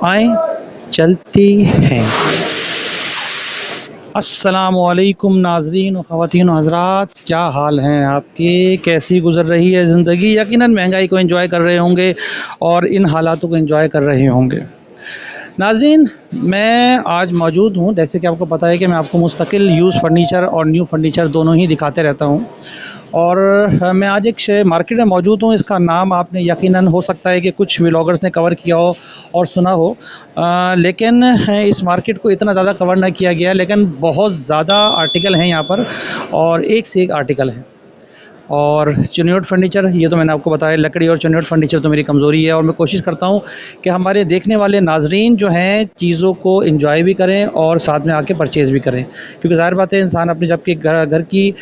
आए चलते हैं। अस्सलामुअलैकुम नाज़रीन व ख़वातीन व हज़रात, क्या हाल हैं आपके? कैसी गुज़र रही है ज़िंदगी? यकीनन महंगाई को एंजॉय कर रहे होंगे और इन हालातों को एंजॉय कर रहे होंगे। नाज़रीन, मैं आज मौजूद हूँ, जैसे कि आपको पता है कि मैं आपको मुस्तकिल यूज़ फ़र्नीचर और न्यू फ़र्नीचर दोनों ही दिखाते रहता हूँ। और मैं आज एक मार्केट में मौजूद हूँ। इसका नाम आपने यकीनन हो सकता है कि कुछ व्लॉगर्स ने कवर किया हो और सुना हो, लेकिन इस मार्केट को इतना ज़्यादा कवर ना किया गया, लेकिन बहुत ज़्यादा आर्टिकल हैं यहाँ पर और एक से एक आर्टिकल हैं। और चिन्योट फर्नीचर, ये तो मैंने आपको बताया, लकड़ी और चिन्योट फर्नीचर तो मेरी कमज़ोरी है और मैं कोशिश करता हूँ कि हमारे देखने वाले नाजरीन जो हैं चीज़ों को एंजॉय भी करें और साथ में आके परचेज़ भी करें, क्योंकि ज़ाहिर बात है इंसान अपने जबकि घर की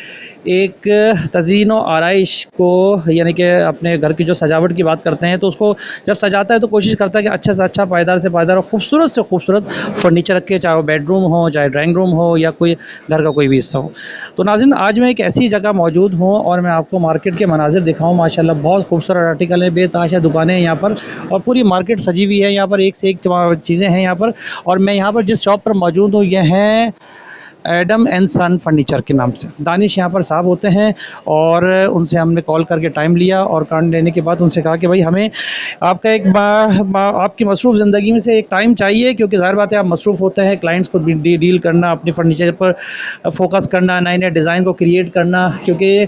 एक तज़ीन और आराइश को, यानी कि अपने घर की जो सजावट की बात करते हैं, तो उसको जब सजाता है तो कोशिश करता है कि अच्छा से अच्छा, पायदार से पायदार और ख़ूबसूरत से ख़ूबसूरत फर्नीचर रखे, चाहे वो बेडरूम हो, चाहे ड्राइंग रूम हो या कोई घर का कोई भी हिस्सा हो। तो नाज़रीन, आज मैं एक ऐसी जगह मौजूद हूँ और मैं आपको मार्केट के मनाज़िर दिखाऊँ। माशाल्लाह बहुत खूबसूरत आर्टिकल है, बेतहाशा दुकानें हैं यहाँ पर और पूरी मार्केट सजी हुई है। यहाँ पर एक से एक चीज़ें हैं यहाँ पर। और मैं यहाँ पर जिस शॉप पर मौजूद हूँ, यह है एडम एंड सन फर्नीचर के नाम से। दानिश यहाँ पर साहब होते हैं और उनसे हमने कॉल करके टाइम लिया और कार्ड लेने के बाद उनसे कहा कि भाई हमें आपका एक आपकी मसरूफ़ ज़िंदगी में से एक टाइम चाहिए, क्योंकि ज़ाहिर बात है आप मसरूफ़ होते हैं, क्लाइंट्स को डील करना, अपनी फर्नीचर पर फोकस करना, नए नए डिज़ाइन को क्रिएट करना। क्योंकि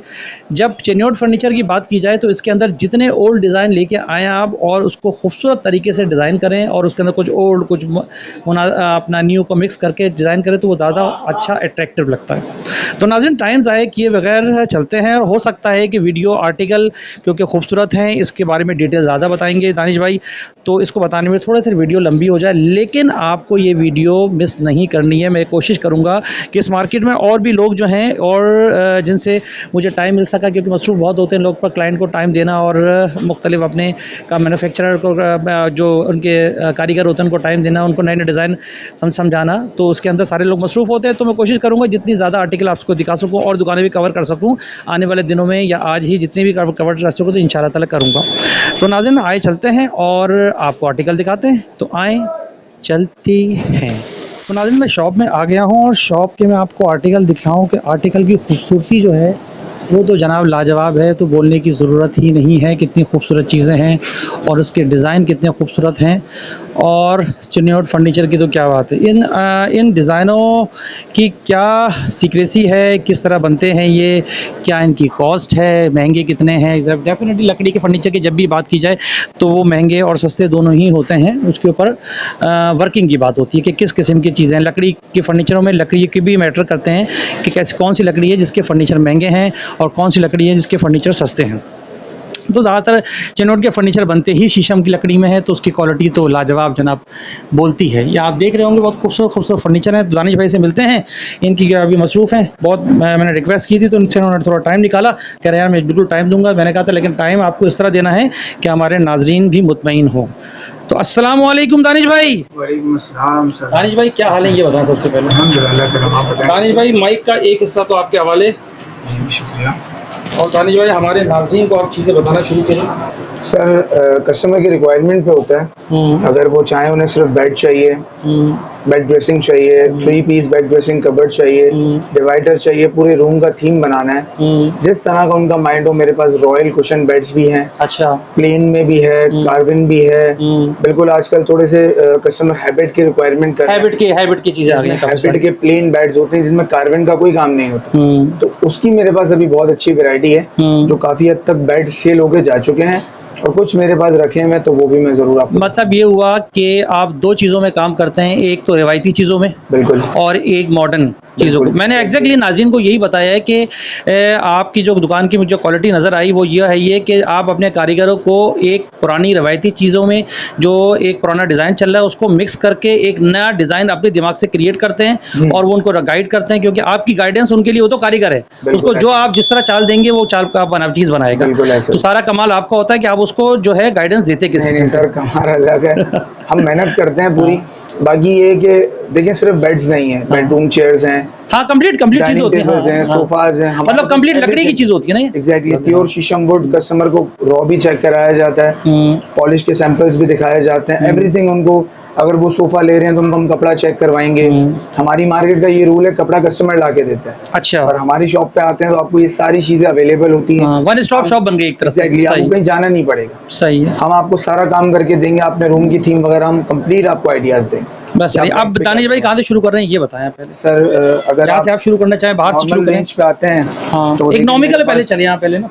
जब चिन्योट फर्नीचर की बात की जाए तो इसके अंदर जितने ओल्ड डिज़ाइन लेके आएँ आप और उसको खूबसूरत तरीके से डिज़ाइन करें और उसके अंदर कुछ ओल्ड कुछ अपना न्यू को मिक्स करके डिज़ाइन करें तो वो ज़्यादा अच्छा अट्रैक्टिव लगता है। तो नाज़रीन, टाइम ज़ाया किए बगैर चलते हैं और हो सकता है कि वीडियो आर्टिकल क्योंकि खूबसूरत हैं, इसके बारे में डिटेल ज़्यादा बताएंगे दानिश भाई, तो इसको बताने में थोड़ा सा वीडियो लंबी हो जाए, लेकिन आपको ये वीडियो मिस नहीं करनी है। मैं कोशिश करूँगा कि इस मार्केट में और भी लोग जो हैं और जिनसे मुझे टाइम मिल सका, क्योंकि मसरूफ़ बहुत होते हैं लोग, पर क्लाइंट को टाइम देना और मुख्तलिफ अपने का मैन्युफैक्चरर को जो उनके कारीगर होते हैं उनको टाइम देना, उनको नए नए डिज़ाइन समझाना, तो उसके अंदर सारे लोग मसरूफ़ होते हैं। तो मैं कोशिश करूँगा जितनी ज़्यादा आर्टिकल आपको दिखा सकूँ और दुकानें भी कवर कर सकूँ आने वाले दिनों में, या आज ही जितनी भी कवर कर सकूँ तो इंशाअल्लाह ताला करूँगा। तो नाज़रीन, आए चलते हैं और आपको आर्टिकल दिखाते हैं। तो आए चलते हैं। तो नाज़रीन, मैं शॉप में आ गया हूँ और शॉप के मैं आपको आर्टिकल दिखाऊँ कि आर्टिकल की खूबसूरती जो है वो तो जनाब लाजवाब है, तो बोलने की ज़रूरत ही नहीं है। कितनी खूबसूरत चीज़ें हैं और उसके डिज़ाइन कितने खूबसूरत हैं। और चिन्योट फर्नीचर की तो क्या बात है, इन डिज़ाइनों की क्या सीक्रेसी है, किस तरह बनते हैं ये, क्या इनकी कॉस्ट है, महंगे कितने हैं। डेफिनेटली लकड़ी के फर्नीचर की जब भी बात की जाए तो वो महंगे और सस्ते दोनों ही होते हैं। उसके ऊपर वर्किंग की बात होती है कि किस किस्म की चीज़ें। लकड़ी के फर्नीचरों में लकड़ी के भी मैटर करते हैं कि कैसे, कौन सी लकड़ी है जिसके फर्नीचर महंगे हैं और कौन सी लकड़ी है जिसके फर्नीचर सस्ते हैं। तो ज़्यादातर चिन्योट के फर्नीचर बनते ही शीशम की लकड़ी में है, तो उसकी क्वालिटी तो लाजवाब जनाब बोलती है। ये आप देख रहे होंगे बहुत खूबसूरत खूबसूरत फर्नीचर है। दानिश भाई से मिलते हैं, इनकी अभी मसरूफ़ हैं बहुत। मैंने रिक्वेस्ट की थी तो इनसे उन्होंने थोड़ा टाइम निकाला, कह रहे यार मैं बिल्कुल टाइम दूंगा। मैंने कहा था लेकिन टाइम आपको इस तरह देना है कि हमारे नाजरीन भी मुतमईन हो। तो अस्सलाम वालेकुम दानिश भाई। वालेकुम अस्सलाम सर। दानिश भाई क्या हाल है ये बताएं सबसे पहले। अल्हम्दुलिल्लाह। दानिश भाई, माइक का एक हिस्सा तो आपके हवाले। शुक्रिया। और दानिश भाई, हमारे नाज़रीन को आप चीज़ें बताना शुरू करें। सर, कस्टमर की रिक्वायरमेंट पे होता है। अगर वो चाहें उन्हें सिर्फ बेड चाहिए, बेड ड्रेसिंग चाहिए, 3 पीस बेड ड्रेसिंग कबर्ड चाहिए, डिवाइडर चाहिए, पूरे रूम का थीम बनाना है, जिस तरह का उनका माइंड हो। मेरे पास रॉयल कुशन बेड्स भी हैं, अच्छा, प्लेन में भी है, कार्विन भी है। बिल्कुल आजकल थोड़े से कस्टमर हैबिट की रिक्वायरमेंट कर हैबिट की चीज़ें आ गई हैं। हैबिट के प्लेन बेड्स होते हैं जिसमें कार्विन का कोई काम नहीं होता, तो उसकी मेरे पास अभी बहुत अच्छी वैरायटी है जो काफी हद तक बेड सेल होके जा चुके हैं और कुछ मेरे पास रखे हैं, तो वो भी मैं जरूर आपको। मतलब ये हुआ कि आप दो चीज़ों में काम करते हैं, एक तो रिवायती चीज़ों में बिल्कुल और एक मॉडर्न चीज़ों को। मैंने एग्जैक्टली नाज़रीन को यही बताया है कि आपकी जो दुकान की मुझे क्वालिटी नज़र आई वो ये है कि आप अपने कारीगरों को एक पुरानी रवायती चीज़ों में जो एक पुराना डिज़ाइन चल रहा है उसको मिक्स करके एक नया डिज़ाइन अपने दिमाग से क्रिएट करते हैं और वो उनको गाइड करते हैं, क्योंकि आपकी गाइडेंस उनके लिए वो तो कारीगर है, उसको जो आप जिस तरह चाल देंगे वो चाल का चीज़ बनाएगा। तो सारा कमाल आपका होता है कि आप उसको जो है गाइडेंस देते किसी। सर कमाल अलग है, हम मेहनत करते हैं पूरी। बाकी ये कि देखिए सिर्फ बेड्स नहीं है, बेडरूम चेयर्स हैं, हाँ कंप्लीट चीज होती है, सोफाज हैं, मतलब कंप्लीट लकड़ी की चीज होती है ना। एग्जैक्टली प्योर शीशम वुड। कस्टमर को रॉ भी चेक कराया जाता है, पॉलिश के सैंपल्स भी दिखाए जाते हैं, एवरीथिंग उनको अगर वो सोफा ले रहे हैं तो उनको हम कपड़ा चेक करवाएंगे। हमारी मार्केट का ये रूल है, कपड़ा कस्टमर ला के देता है। अच्छा। और हमारी शॉप पे आते हैं तो आपको ये सारी चीजें अवेलेबल होती हैं। वन स्टॉप शॉप बन गई एक तरह से। एग्जैक्टली, आपको कहीं जाना नहीं पड़ेगा। सही है। हम आपको सारा काम करके देंगे, अपने रूम की थीम वगैरह हम कंप्लीट आपको आइडियाज देंगे। बस चलिए, अब दानिश भाई कहाँ से शुरू कर रहे हैं ये बताएं पहले। सर अगर जहाँ से आप शुरू करना चाहें, बाहर से शुरू करें। रेंज पे आते हैं। हाँ, तो इकोनॉमिकल पहले चलिए यहाँ पहले ना।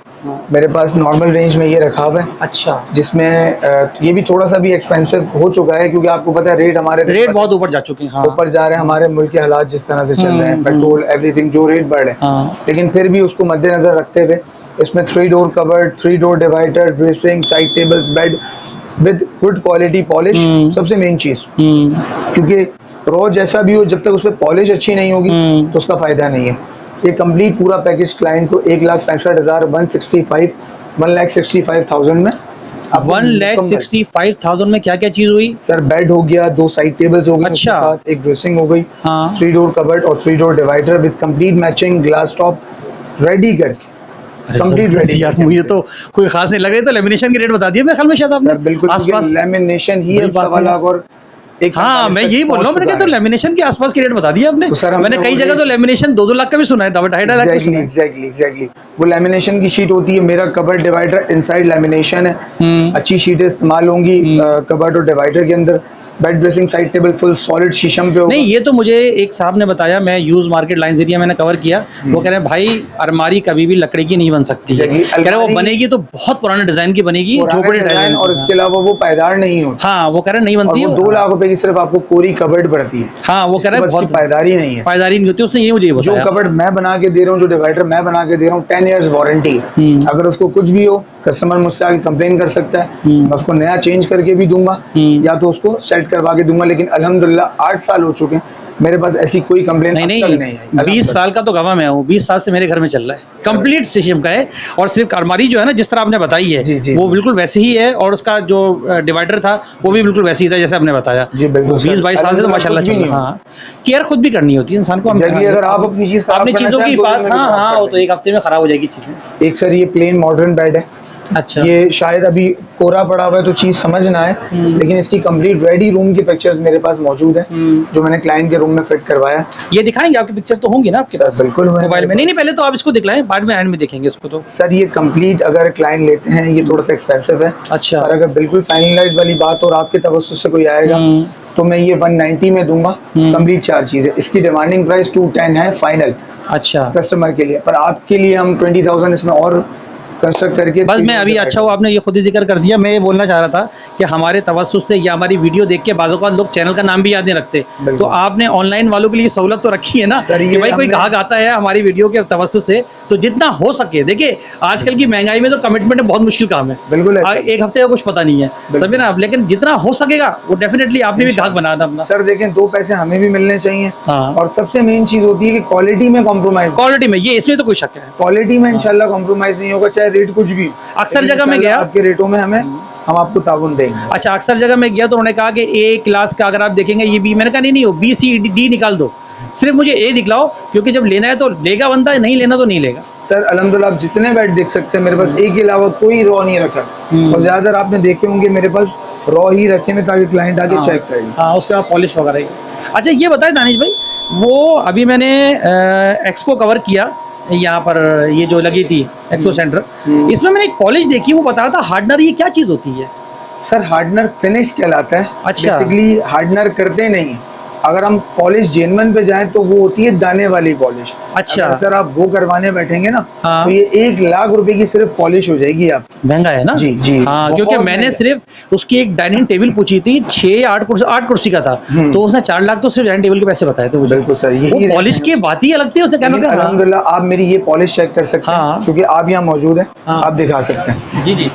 मेरे पास नॉर्मल रेंज में ये रखा हुआ है। अच्छा। जिसमें ये भी थोड़ा सा भी एक्सपेंसिव हो चुका है, क्योंकि आपको पता है रेट बहुत ऊपर जा चुके हैं। हाँ। ऊपर जा रहे हैं, हमारे मुल्क के हालात जिस तरह से चल रहे हैं, पेट्रोल एवरीथिंग जो रेट बढ़ रहे हैं। हाँ। लेकिन फिर भी उसको मद्देनजर रखते हुए इसमें 3 door cupboard, 3 door divider, dressing, side tables, bed with good quality polish, सबसे मेन चीज। क्योंकि रॉ जैसा भी हो, जब तक उसमें पॉलिश अच्छी नहीं होगी तो उसका फायदा नहीं है। ये कंप्लीट पूरा पैकेज क्लाइंट को 1,65,000 1,65,000 में। 1,65,000 में क्या क्या चीज हुई सर? बेड हो गया, 2 साइड टेबल्स हो गई, अच्छा। उसके साथ एक ड्रेसिंग हो गई, हाँ। 3 डोर कबर्ड और 3 door divider with complete matching glass top ready करके। कंप्लीट रेडी यार, मुझे तो कोई खास नहीं लग रही। तो लेमिनेशन की रेट बता दिए मेरे ख्याल में शायद आपने। बिल्कुल, आसपास लेमिनेशन ही है 1.25 लाख और हाँ, मैं यही बोल रहा हूँ। मैंने कहा तो लेमिनेशन के आसपास की रेट बता दी आपने। तो मैंने कई जगह तो लेमिनेशन 2-2 लाख का भी सुना है, 2.5 लाख का सुना है। एग्जैक्टली वो लेमिनेशन की शीट होती है। मेरा कबर्ड डिवाइडर इनसाइड लेमिनेशन है, अच्छी शीटें इस्तेमाल होंगी कबर्ड और डिवाइडर के अंदर। Bed dressing side table full solid शीशम पे होगा। नहीं, ये तो मुझे एक साहब ने बताया, मैं यूज मार्केट लाइन्स एरिया मैंने कवर किया। वो कह रहे हैं भाई अलमारी कभी भी लकड़ी की नहीं बन सकती है। कह रहे वो बनेगी तो बहुत पुराने डिजाइन की बनेगी, झोपड़ी डिजाइन, और इसके अलावा वो पायदार नहीं होती। हाँ, वो कह रहे नहीं बनती है। 2 लाख रुपए की सिर्फ आपको कोरी कबर्ड पड़ती है। हाँ, वो कह रहे हैं बहुत पायदारी नहीं है, पायदारी नहीं होती। उसने ये मुझे बताया। जो कबर्ड मैं बना के दे रहा हूँ, जो डिवाइडर मैं बना के दे रहा हूँ, 10 इयर्स वारंटी है। अगर उसको कुछ भी हो, कस्टमर मुझसे आगे कंप्लेन कर सकता है, मैं उसको नया चेंज करके भी दूंगा या तो उसको सेट करवा के दूंगा। लेकिन अल्हम्दुलिल्लाह 8 साल हो चुके हैं, मेरे पास ऐसी कोई कंप्लेन नहीं आई। 20 साल का तो गवाह मैं हूँ, 20 साल से मेरे घर में चल रहा है, कंप्लीट सिस्टम का है। और सिर्फ अलमारी जो है ना, जिस तरह आपने बताई है, वो बिल्कुल वैसे ही है। और उसका जो डिवाइडर था वो भी बिल्कुल वैसे ही था जैसे आपने बताया। 20-22 साल से तो माशाल्लाह चल रहा है। हाँ, केयर खुद भी करनी होती है इंसान को। अगर आप अपनी चीज़ों की बात, हाँ, वो तो एक हफ्ते में खराब हो जाएगी चीज़ें। एक सर ये प्लेन मॉडर्न बेड है। अच्छा। ये शायद अभी कोरा पड़ा हुआ है तो चीज समझ ना आए, लेकिन इसकी कंप्लीट रेडी रूम की पिक्चर्स मेरे पास मौजूद है, जो मैंने क्लाइंट के रूम में फिट करवाया। ये दिखाएंगे? आपकी पिक्चर तो होंगी ना आपके पास? बिल्कुल मोबाइल में। नहीं, पहले तो आप इसको दिखलाएं, बाद में एंड में देखेंगे इसको। तो सर ये कंप्लीट अगर क्लाइंट लेते हैं, ये थोड़ा सा एक्सपेंसिव है। अच्छा। और अगर बिल्कुल फाइनलाइज वाली बात और आपके तवज्जुह से कोई आएगा तो मैं ये 190 में दूंगा कंप्लीट 4 चीजें। इसकी डिमांडिंग प्राइस 210 है फाइनल। अच्छा। कस्टमर के लिए, पर आपके लिए हम 20,000 इसमें और कंस्ट्रक्ट करके। बस मैं अभी, अच्छा वो आपने ये खुद ही जिक्र कर दिया, मैं ये बोलना चाह रहा था कि हमारे तवज्जुह से या हमारी वीडियो देख के बाज़ औक़ात लोग चैनल का नाम भी याद नहीं रखते, तो आपने ऑनलाइन वालों के लिए सहूलत तो रखी है ना कि भाई कोई ग्राहक आता है हमारी वीडियो के तवज्जुह से, तो जितना हो सके। देखिए आजकल की महंगाई में तो कमिटमेंट बहुत मुश्किल काम है। बिल्कुल, एक हफ्ते का कुछ पता नहीं है, तभी ना। लेकिन जितना हो सकेगा वो डेफिनेटली आपने भी ग्राहक बनाया था अपना। सर देखें, 2 पैसे हमें भी मिलने चाहिए। हाँ। और सबसे मेन चीज होती है कि क्वालिटी में कॉम्प्रोमाइज। क्वालिटी में, ये इसमें तो कोई शक है, क्वालिटी में इंशाल्लाह कॉम्प्रोमाइज नहीं होगा, चाहे रेट कुछ भी। अक्सर जगह में गया, आपके रेटों में हम आपको ताउन देंगे। अच्छा, अक्सर जगह में गया तो उन्होंने कहा कि ए क्लास का अगर आप देखेंगे ये बी, मैंने कहा नहीं हो, बी सी डी निकाल दो, सिर्फ मुझे ए दिखलाओ, क्योंकि जब लेना है तो लेगा बंदा, नहीं लेना तो नहीं लेगा। सर अल्हम्दुलिल्लाह आप जितने बेड देख सकते हैं मेरे पास एक के अलावा कोई रॉ नहीं रखा, और ज्यादातर आपने देखे होंगे मेरे पास रॉ ही रखे हैं ताकि क्लाइंट आके चेक करे। हाँ, उसके बाद पॉलिश वगैरह। अच्छा ये बताए दानिश भाई, वो अभी मैंने एक्सपो कवर किया यहाँ पर, ये जो लगी थी एक्सपो सेंटर, इसमें मैंने एक पॉलिश देखी, वो बता रहा था हार्डनर, ये क्या चीज़ होती है? सर हार्डनर फिनिश कहलाता है। अच्छा। बेसिकली हार्डनर करते नहीं, अगर हम पॉलिश जेन्युइन पे जाएं तो वो होती है दाने वाली पॉलिश। अच्छा। सर आप वो करवाने बैठेंगे ना, हाँ। तो ये 1 लाख रुपए की सिर्फ पॉलिश हो जाएगी। आप महंगा है ना? जी जी। हाँ, क्योंकि मैंने सिर्फ उसकी एक डाइनिंग टेबल पूछी थी, 6-8 कुर्सी का था, तो उसने 4 लाख तो सिर्फ डाइनिंग टेबल के पैसे बताए थे मुझे। बिल्कुल सर, ये पॉलिश की बात ही अलग थी। उसने कहना अल्हम्दुलिल्लाह आप मेरी ये पॉलिश चेक कर सकते हैं, क्योंकि आप यहाँ मौजूद है, आप दिखा सकते हैं। जी जी।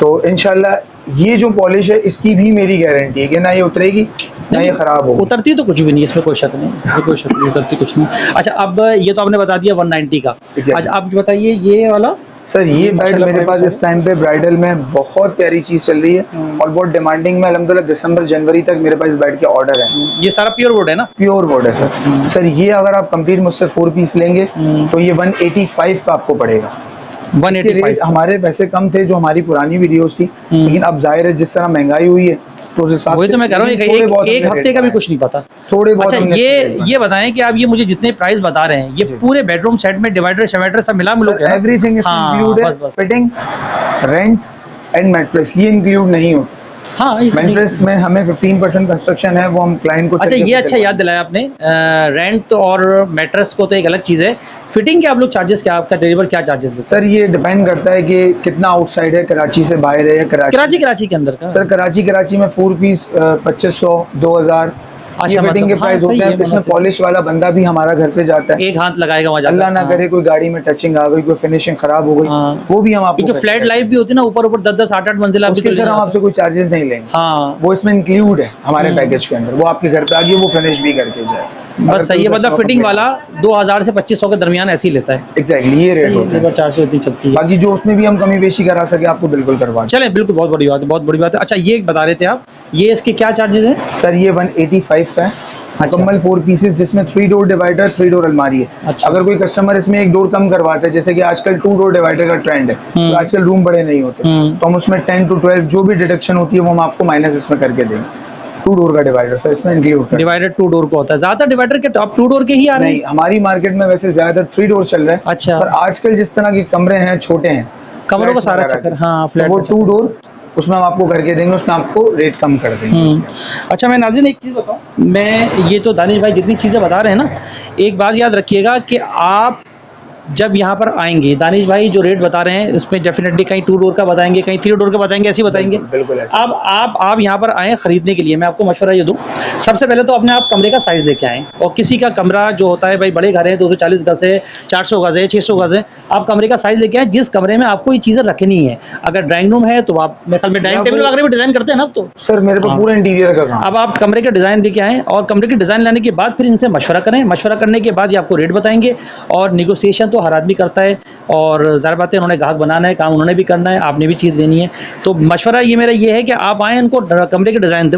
तो इंशाल्लाह ये जो पॉलिश है इसकी भी मेरी गारंटी है कि ना ये उतरेगी ना ये खराब होगी। उतरती तो कुछ भी नहीं, इसमें कोई शक नहीं, कोई शक नहीं, उतरती कुछ नहीं। अच्छा, अब ये तो आपने बता दिया 190 का। अच्छा, आप बताइए ये वाला। सर ये बेड मेरे पास इस टाइम पे ब्राइडल में बहुत प्यारी चीज चल रही है और बहुत डिमांडिंग में। अल्हम्दुलिल्लाह दिसंबर जनवरी तक मेरे पास इस बेड के ऑर्डर है। ये सारा प्योर वुड है ना? प्योर वुड है सर। सर ये अगर आप कंप्लीट मुझसे 4 पीस लेंगे तो ये 185 का आपको पड़ेगा। 185 हमारे पैसे कम थे जो हमारी पुरानी वीडियोस थी, लेकिन अब जाहिर है जिस तरह महंगाई हुई है तो उस हिसाब वही से तो मैं कह रहा हूँ, एक हफ्ते का भी कुछ नहीं पता। थोड़े बहुत। अच्छा ये बताएं कि आप ये मुझे जितने प्राइस बता रहे हैं, ये पूरे बेडरूम सेट में डिवाइडर शवाइडर सब मिला मिलो के everything included, fitting, rent and mattress ये इंक्लूड नहीं होता। हाँ, मैट्रेस में हमें 15% कंस्ट्रक्शन है, वो हम क्लाइंट को। अच्छा, ये अच्छा याद दिलाया आपने। रेंट और मैट्रेस को तो एक अलग चीज़ है, फिटिंग के आप लोग चार्जेस क्या, आपका डिलीवर क्या चार्जेस देते हैं? सर ये डिपेंड करता है कि कितना आउटसाइड है, कराची से बाहर है या कराची के अंदर का। सर कराची में 4 पीस 2500 2000 अच्छा, फिटिंग के प्राइस होते हैं। इसमें पॉलिश वाला बंदा भी हमारा घर पे जाता है, एक हाथ लगाएगा वहाँ, अल्लाह ना करे कोई गाड़ी में टचिंग आ गई, कोई फिनिशिंग खराब हो गई, वो भी हम आपको, क्योंकि फ्लैट लाइफ भी होती है ना, ऊपर 10-10 8-8 मंजिला, उसके सर हम आपसे कोई चार्जेस नहीं लेंगे। हाँ, वो इसमें इंक्लूड है हमारे पैकेज के अंदर, वो आपके घर पे आके वो फिनिश भी करके जाए। बस सही है, मतलब फिटिंग वाला 2000 से 2500 के दरमियान ऐसे ही लेता है। एग्जैक्टली ये रेट होता है, 400 इतनी चलती है। बाकी जो उसमें भी हम कमी बेशी करा सके आपको बिल्कुल करवा चले, बिल्कुल, बहुत बड़ी बात है, बहुत बड़ी बात है। अच्छा, ये बता रहे थे आप, ये इसके क्या चार्जेस हैं? सर ये 185 का है, मुकम्मल 4 पीसेस, जिसमें 3 डोर डिवाइडर 3 डोर अलमारी है। अच्छा। अगर कोई कस्टमर इसमें एक डोर कम करवाता है, जैसे कि आजकल 2 डोर डिवाइडर का ट्रेंड है, तो आजकल रूम बड़े नहीं होते, तो हम उसमें 10 to 12 जो भी डिडक्शन होती है वो हम आपको माइनस इसमें करके देंगे। 2 डोर का डिवाइडर सर इसमें इंक्लूड, डिवाइडर 2 डोर का होता है। ज्यादा डिवाइडर के टॉप 2 डोर के ही आ रहे हैं? नहीं, हमारी मार्केट में वैसे ज्यादा 3 डोर चल रहे हैं। अच्छा। पर आजकल जिस तरह के कमरे हैं, छोटे हैं, कमरों का सारा चक्कर, हाँ, फ्लैट, वो 2 डोर उसमें हम आपको करके देंगे, उसमें आपको रेट कम कर देंगे। अच्छा, मैं नाज़रीन एक चीज़ बताऊं, मैं ये तो दानिश भाई जितनी चीज़ें बता रहे हैं ना, एक बात याद रखिएगा कि आप जब यहाँ पर आएंगे, दानिश भाई जो रेट बता रहे हैं इसमें डेफिनेटली कहीं 2 डोर का बताएंगे, कहीं 3 डोर का बताएंगे, ऐसे ही बताएंगे। बिल्कुल ऐसे। अब आप यहाँ पर आए खरीदने के लिए, मैं आपको मशवरा ये दूँ, सबसे पहले तो अपने आप कमरे का साइज़ लेके आएँ, और किसी का कमरा जो होता है भाई, बड़े घर है, 240 गज है, 400 गज है, 600 गज है, आप कमरे का साइज़ लेके आएँ जिस कमरे में आपको ये चीज़ें रखनी है। अगर ड्राइंग रूम है तो आप डाइनिंग टेबल वगैरह भी डिज़ाइन करते हैं ना, अब तो सर मेरे पास पूरा इंटीरियर का काम। अब आप कमरे के डिज़ाइन लेके आएँ, और कमरे के डिज़ाइन लाने के बाद फिर इनसे मशवरा करें, मशवरा करने के बाद ये आपको रेट बताएंगे, और निगोसिएशन तो हर आदमी करता है, और ज़ाहिर बात है उन्होंने ग्राहक बनाना है, काम उन्होंने भी करना है, आपने भी चीज़ देनी है। तो मशवरा ये मेरा ये है कि आप आएँ, उनको कमरे के डिज़ाइन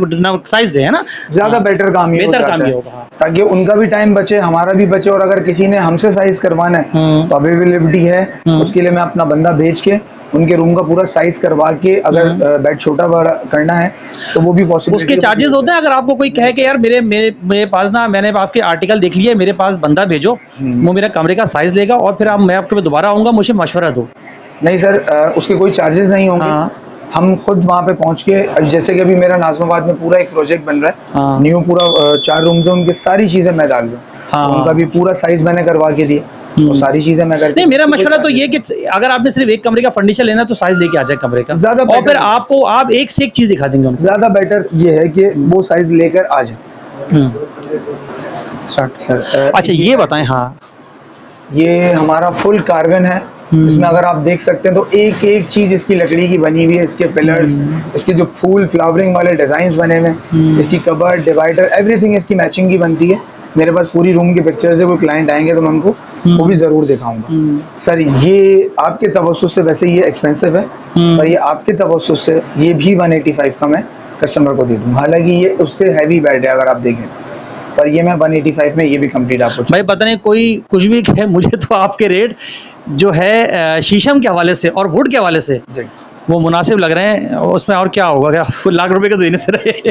साइज़ दें, है ना, ज़्यादा बेटर काम ये होगा, ताकि उनका भी टाइम बचे, हमारा भी बचे। और अगर किसी ने हमसे साइज करवाना है तो अवेलेबिलिटी है, उसके लिए मैं अपना बंदा भेज के उनके रूम का पूरा साइज करवा के, अगर बेड छोटा बड़ा करना है तो वो भी पॉसिबल। उसके चार्जेस होते हैं। अगर आपको कोई कहे कि यार मेरे पास ना, मैंने आपके आर्टिकल देख लिया, मेरे पास बंदा भेजो, वो मेरा कमरे का साइज लेगा, और फिर मैं आपके दोबारा आऊँगा, मुझे मशवरा दो। नहीं सर, उसके कोई चार्जेस नहीं होंगे। हम खुद वहाँ पे पहुँच के, जैसे कि अभी मेरा नाज़िमाबाद में पूरा एक प्रोजेक्ट बन रहा है, न्यू पूरा 4 रूम्स हैं, उनकी सारी चीज़ें मैं डाल रहा हूँ, उनका भी पूरा साइज मैंने करवा के दिया, तो सारी चीजें मैं करके। नहीं, मेरा मशवरा तो ये कि अगर आपने सिर्फ एक कमरे का फर्नीचर लेना तो साइज लेके आ जाए कमरे का, ज्यादा, और फिर आपको आप एक से एक चीज दिखा देंगे उनको। ज्यादा बेटर ये है कि वो साइज लेकर आ जाए। अच्छा, ये बताएं। हाँ, ये हमारा फुल कार्बन है, इसमें अगर आप देख सकते हैं तो एक एक चीज इसकी लकड़ी की बनी हुई है, इसके पिलर्स, इसके जो फूल फ्लावरिंग वाले डिजाइन बने हुए, इसकी कबर्ड डिवाइडर, एवरीथिंग इसकी मैचिंग की बनती है। मेरे पास पूरी रूम की पिक्चर्स है, कोई क्लाइंट आएंगे तो मैं उनको वो भी जरूर दिखाऊंगा। सर ये आपके तवज्जुह से, वैसे ये एक्सपेंसिव है, पर ये आपके तवज्जुह से ये भी 185 का मैं कस्टमर को दे दूंगा। हालांकि ये उससे हैवी बेड है अगर आप देखें, पर ये मैं 185 में ये भी कंप्लीट आपको। भाई पता नहीं कोई कुछ भी कहे, मुझे तो आपके रेट जो है शीशम के हवाले से और वुड के हवाले से वो मुनासिब लग रहे हैं। उसमें और क्या होगा, क्या लाख रुपए का देने से रहे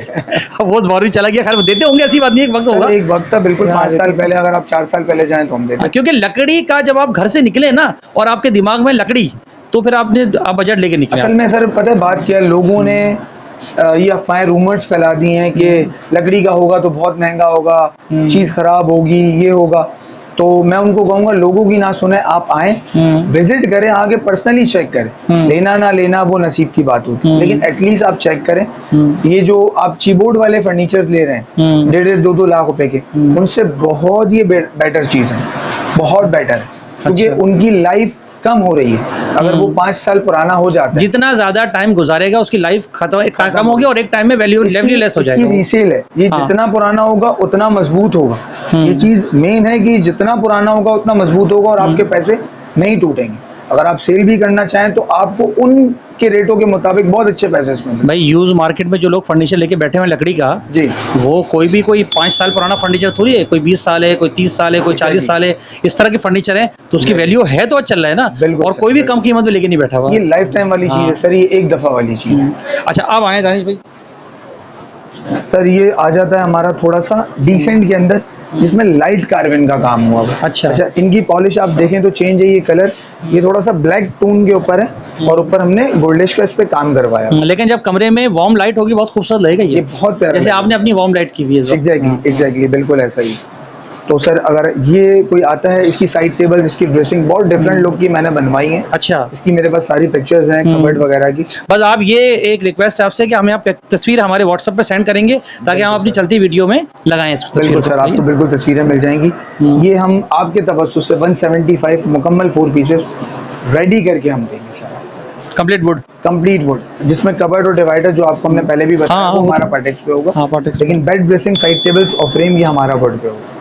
वो बारी चला गया, खैर देते होंगे, ऐसी बात नहीं, एक वक्त होगा, एक वक्त था बिल्कुल। 5 साल पहले, अगर आप 4 साल पहले जाएं तो हम देते, क्योंकि लकड़ी का जब आप घर से निकले ना और आपके दिमाग में लकड़ी, तो फिर आप बजट लेके निकले। असल में सर पता है बात क्या, लोगों ने ये अफवाहें रूमर्स फैला दी हैं कि लकड़ी का होगा तो बहुत महंगा होगा, चीज़ खराब होगी, ये होगा। तो मैं उनको कहूँगा लोगों की ना सुने, आप आए, विजिट करें, आगे पर्सनली चेक करें। लेना ना लेना वो नसीब की बात होती है, लेकिन एटलीस्ट आप चेक करें। ये जो आप कीबोर्ड वाले फर्नीचर ले रहे हैं 1.5-2 लाख रुपए के, उनसे बहुत ये बेटर चीज़ है, बहुत बेटर है, क्योंकि उनकी लाइफ कम हो रही है। अगर वो 5 साल पुराना हो जाता है, जितना ज्यादा टाइम गुजारेगा उसकी लाइफ कम होगी, और एक टाइम में वैल्यू लेस हो जाएगा। रीसेल है ये, जितना पुराना होगा उतना मजबूत होगा। ये चीज मेन है कि जितना पुराना होगा उतना मजबूत होगा, और आपके पैसे नहीं टूटेंगे। अगर आप सेल भी करना चाहें तो आपको उनके रेटों के मुताबिक बहुत अच्छे पैसे इसमें मिलेंगे। भाई यूज मार्केट में जो लोग फर्नीचर लेके बैठे हुए हैं लकड़ी का, जी वो कोई 5 साल पुराना फर्नीचर थोड़ी है, कोई 20 साल है, कोई 30 साल है, कोई 40 साल है, इस तरह के फर्नीचर है तो उसकी वैल्यू है तो चल रहा है ना। बिल्कुल और सर, कोई भी कम कीमत में लेके नहीं बैठा हुआ। ये लाइफ टाइम वाली चीज़ है सर, ये एक दफ़ा वाली चीज़ है। अच्छा अब आए दानिश भाई, सर ये आ जाता है हमारा थोड़ा सा डिसेंट के अंदर, जिसमें लाइट कार्बन का काम हुआ हुआ है। अच्छा। इनकी पॉलिश आप देखें तो चेंज है, ये कलर ये थोड़ा सा ब्लैक टोन के ऊपर है और ऊपर हमने गोल्डिश का इस पे काम करवाया। लेकिन जब कमरे में वार्म लाइट होगी बहुत खूबसूरत लगेगा ये बहुत प्यारा, जैसे आपने अपनी वार्म लाइट की हुई है। एग्जैक्टली बिल्कुल ऐसा ही। तो सर अगर ये कोई आता है, इसकी साइड टेबल, इसकी ड्रेसिंग बहुत डिफरेंट लुक की मैंने बनवाई है। अच्छा। इसकी मेरे पास सारी पिक्चर्स हैं कबर्ड वगैरह की। बस आप ये एक रिक्वेस्ट है आपसे कि हमें आप तस्वीर हमारे व्हाट्सएप पे सेंड करेंगे ताकि हम अपनी चलती वीडियो में लगाएं इस तस्वीर बिल्कुल को। सर, आपको बिल्कुल तस्वीरें मिल जाएंगी। ये हम आपके तवज्जुह से 175 मुकम्मल 4 पीसेस रेडी करके हम देंगे सर, कंप्लीट वुड, जिसमें कबर्ड और डिवाइडर जो आपको हमने पहले भी बताया हाँ, वो हमारा पार्टेक्स पे होगा। हाँ, पार्टेक्स। लेकिन बेड ड्रेसिंग, साइड टेबल्स और फ्रेम ये हमारा वुड पे होगा,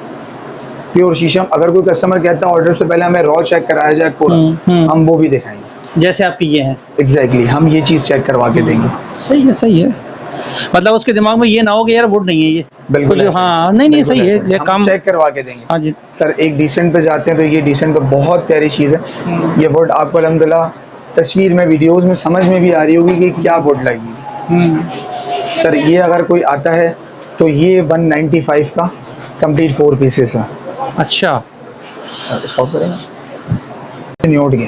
प्योर शीशम। अगर कोई कस्टमर कहता है ऑर्डर से पहले हमें रॉ चेक कराया जाए पूरा, हम वो भी दिखाएंगे। जैसे आपकी ये हैं एग्जैक्टली हम ये चीज़ चेक करवा के देंगे। सही है, सही है। मतलब उसके दिमाग में ये ना हो कि यार वुड नहीं है ये, बिल्कुल कुछ हाँ नहीं सही है, ये काम चेक करवा के देंगे। हाँ जी सर एक डिसेंट पे जाते हैं तो ये डिसेंट पे बहुत प्यारी चीज़ है। ये वुड आपको अल्हम्दुलिल्लाह तस्वीर में, वीडियोस में समझ में भी आ रही होगी कि क्या वुड लगी। सर ये अगर कोई आता है तो ये 195 का कंप्लीट 4 पीसेस है। अच्छा स्टॉप करेंगे न्यूट के।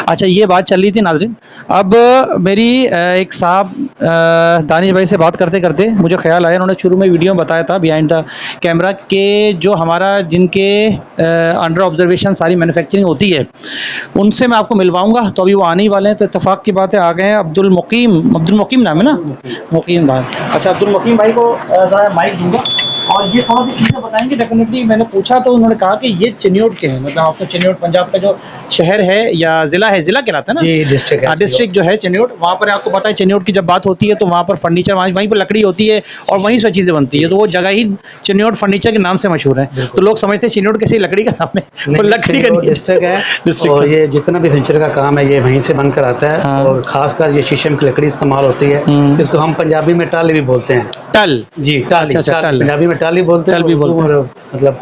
अच्छा ये बात चल रही थी नाज़रीन। अब मेरी एक साहब दानिश भाई से बात करते करते मुझे ख्याल आया, उन्होंने शुरू में वीडियो में बताया था बिहाइंड द कैमरा के जो हमारा जिनके अंडर ऑब्जर्वेशन सारी मैन्युफैक्चरिंग होती है उनसे मैं आपको मिलवाऊंगा। तो अभी वो आने ही वाले हैं, तो इत्तेफाक की बात है आ गए हैं। अब्दुल मुकीम नाम है ना? मुकीम भाई। अच्छा अब्दुल मुकीम भाई को माइक दूंगा और ये थोड़ा सी चीज़ें बताएंगे। डेफिनेटली मैंने पूछा तो उन्होंने कहा कि ये चिन्योट के हैं, मतलब आपको चिन्योट पंजाब का जो शहर है या ज़िला है, ज़िला कहलाता है ना जी, डिस्ट्रिक्ट है। डिस्ट्रिक्ट जो है चिन्योट, वहाँ पर आपको पता है चिन्योट की जब बात होती है तो वहाँ पर फर्नीचर वहीं पर लकड़ी होती है और वहीं से चीज़ें बनती है, तो वो जगह ही चिन्योट फर्नीचर के नाम से मशहूर है। तो लोग समझते हैं चिन्योट किसी लकड़ी का नाम है, तो लकड़ी का डिस्ट्रिक्ट है और ये जितना भी फर्नीचर का काम है ये वहीं से बनकर आता है। और खासकर ये शीशम की लकड़ी इस्तेमाल होती है, इसको हम पंजाबी में टाली भी बोलते हैं। टल जी टाली, पंजाबी में टाली बोलते हैं, मतलब।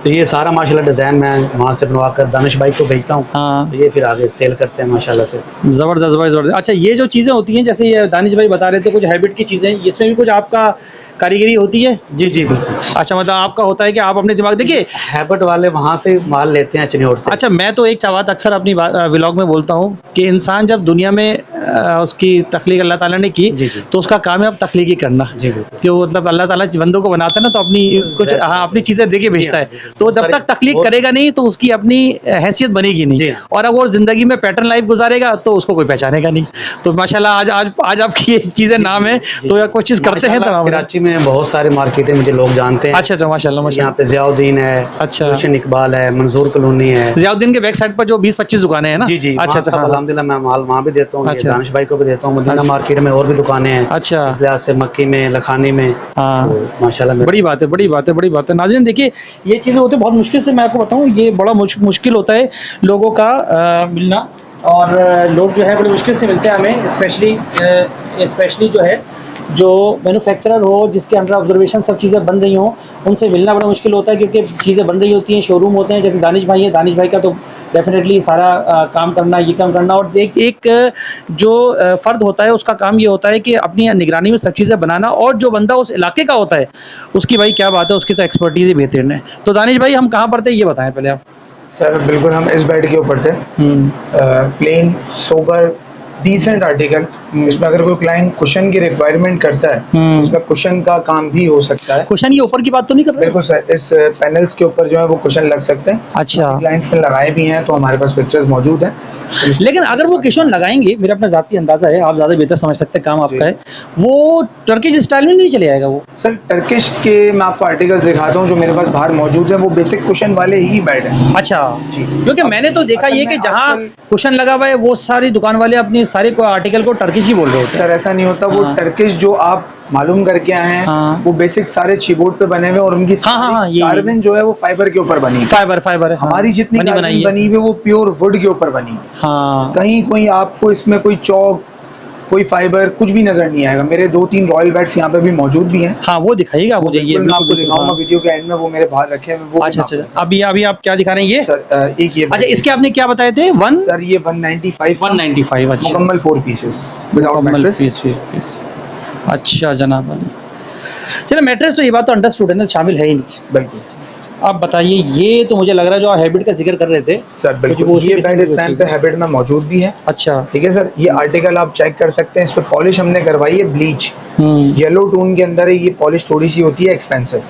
तो ये सारा माशाल्लाह डिज़ाइन मैं वहाँ से बनवा कर दानिश भाई को भेजता हूँ। हाँ। तो ये फिर आगे सेल करते हैं माशाल्लाह से। ज़बरदस्त। अच्छा ये जो चीज़ें होती हैं जैसे ये दानिश भाई बता रहे थे कुछ हैबिट की चीज़ें, इसमें भी कुछ आपका कारीगरी होती है? जी बिल्कुल। अच्छा मतलब आपका होता है कि आप अपने दिमाग देखिए हैबिट वाले वहाँ से माल लेते हैं चिन्योट से। अच्छा मैं तो एक बात अक्सर अपनी व्लॉग में बोलता हूँ कि इंसान जब दुनिया में उसकी तख्लीक अल्लाह ताला ने की तो उसका काम है अब तख्लीकी करना। जी बिल्कुल। कि वो मतलब अल्लाह ताला बंदों को बनाता है ना तो अपनी कुछ अपनी चीज़ें देके भेजता है, तो जब तक तख्लीक करेगा नहीं तो उसकी अपनी हैसियत बनेगी नहीं, और अब वो ज़िंदगी में पैटर्न लाइफ गुजारेगा तो उसको कोई पहचानेगा नहीं। तो माशाल्लाह आज आपकी ये चीज़ें नाम है तो कोशिश करते हैं तमाम। कराची में बहुत सारे मार्केट है, मुझे लोग जानते हैं। अच्छा माशाल्लाह। यहाँ पे ज़ियाउद्दीन है, अच्छा गुलशन इकबाल है, मंजूर कॉलोनी है। ज़ियाउद्दीन के बैक साइड पर जो 20-25 दुकानें हैं ना? जी। अच्छा अल्हम्दुलिल्लाह मैं माल वहाँ भी देता हूँ, दानिश भाई को भी देता हूँ। मदीना मार्केट में और भी दुकानें हैं। अच्छा। इस लिहाज से मक्की में, लखानी में। हाँ माशाल्लाह बड़ी बात है। नाज़रीन देखिए ये चीज़ें होती है बहुत मुश्किल से, मैं आपको बताऊँ ये बड़ा मुश्किल होता है लोगों का मिलना, और लोग जो है बड़ी मुश्किल से मिलते हैं हमें, स्पेशली जो है जो मैन्युफैक्चरर हो जिसके अंडर ऑब्जर्वेशन सब चीज़ें बन रही हों उनसे मिलना बड़ा मुश्किल होता है, क्योंकि चीज़ें बन रही होती हैं, शोरूम होते हैं। जैसे दानिश भाई है, दानिश भाई का तो डेफिनेटली सारा काम करना, ये काम करना, और एक जो फ़र्द होता है उसका काम ये होता है कि अपनी निगरानी में सब चीज़ें बनाना, और जो बंदा उस इलाके का होता है उसकी भाई क्या बात है, उसकी तो एक्सपर्टीज़ ही बेहतरीन है। तो दानिश भाई हम कहाँ पर थे ये बताएं पहले आप। सर बिल्कुल हम इस बेड के ऊपर थे, प्लेन सोबर डिसेंट आर्टिकल। इसमें अगर कोई क्लाइंट कुशन की रिक्वायरमेंट करता है इसमें कुशन का काम भी हो सकता है। कुशन ये ऊपर की बात तो नहीं कर रहे? बिल्कुल सर, इस पैनल्स के ऊपर जो है वो कुशन लग सकते हैं। अच्छा। क्लाइंट्स ने लगाए भी हैं तो हमारे पास पिक्चर्स मौजूद हैं। लेकिन अगर वो कुशन लगाएंगे, मेरा अपना ज़ाती अंदाज़ा है, आप ज़्यादा बेहतर समझ सकते हैं, काम आपका है, वो टर्किश स्टाइल में नहीं चले आएगा वो? सर टर्किश के मैं आपको आर्टिकल्स दिखाता हूँ जो मेरे पास बाहर मौजूद है, वो बेसिक कुशन वाले ही बेड है। अच्छा जी। क्योंकि मैंने तो देखा ये कि जहाँ कुशन लगा हुआ है वो सारी दुकान वाले अपनी आदमी सारे आर्टिकल को टर्किश ही बोल रहे होते हैं। सर ऐसा नहीं होता, वो टर्किश जो आप मालूम करके आए हैं वो बेसिक सारे कीबोर्ड पे बने हुए और उनकी कार्विंग जो है वो फाइबर के ऊपर बनी, फाइबर है। हमारी जितनी कार्विंग बनी हुई वो प्योर वुड के ऊपर बनी। कहीं कोई आपको इसमें कोई चौक, कोई फाइबर कुछ भी नजर नहीं आएगा। मेरे 2-3 रॉयल बैट्स यहाँ पे भी मौजूद भी हैं। हाँ वो दिखाइएगा मुझे, ये मैं आपको दिखाऊंगा वीडियो के एंड में, वो मेरे बाहर रखे हैं वो। अच्छा, अभी आप क्या दिखा रहे हैं ये? सर एक ये, अच्छा इसके आपने क्या बताए थे? सर ये 195। अच्छा, मुकम्मल 4 पीसेस विदाउट मैट्रेस। अच्छा जनाब अली, चलो मैट्रेस तो ये बात तो अंडरस्टूड है ना, शामिल है ही नहीं। बिल्कुल। आप बताइए, ये तो मुझे लग रहा है जो आप हैबिट का जिक्र कर रहे थे। सर बिल्कुल, ये बेड इस टाइम पे हैबिट में मौजूद भी है। अच्छा ठीक है सर, ये आर्टिकल आप चेक कर सकते हैं। इस पे पॉलिश हमने करवाई है ब्लीच, येलो टोन के अंदर है। ये पॉलिश थोड़ी सी होती है एक्सपेंसिव।